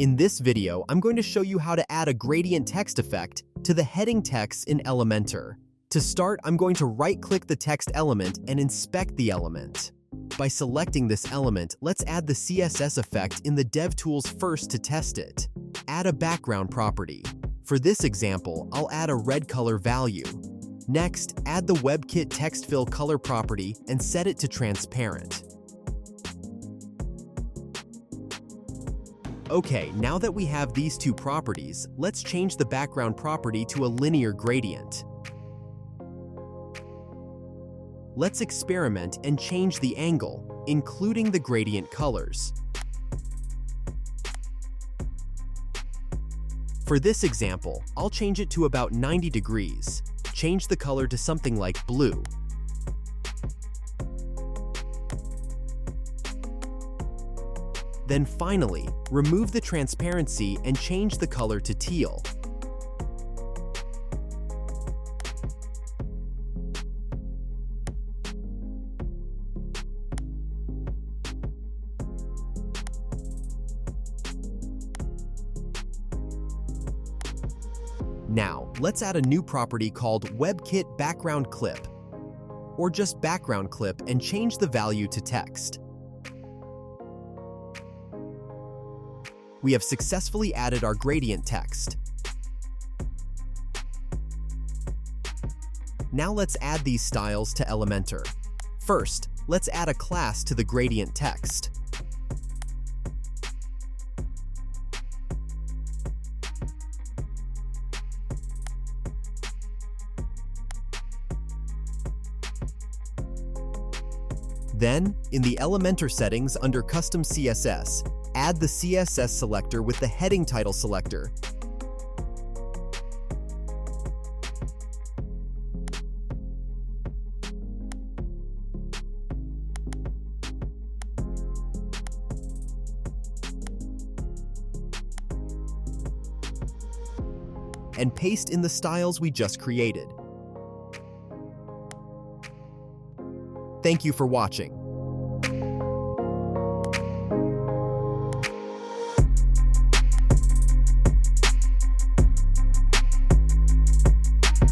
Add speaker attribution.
Speaker 1: In this video, I'm going to show you how to add a gradient text effect to the heading text in Elementor. To start, I'm going to right-click the text element and inspect the element. By selecting this element, let's add the CSS effect in the DevTools first to test it. Add a background property. For this example, I'll add a red color value. Next, add the WebKit text fill color property and set it to transparent. Okay, now that we have these two properties, let's change the background property to a linear gradient. Let's experiment and change the angle, including the gradient colors. For this example, I'll change it to about 90 degrees. Change the color to something like blue. Then finally, remove the transparency and change the color to teal. Now, let's add a new property called WebKit Background Clip, or just Background Clip, and change the value to text. We have successfully added our gradient text. Now let's add these styles to Elementor. First, let's add a class to the gradient text. Then, in the Elementor settings under Custom CSS, add the CSS selector with the heading title selector. And paste in the styles we just created. Thank you for watching.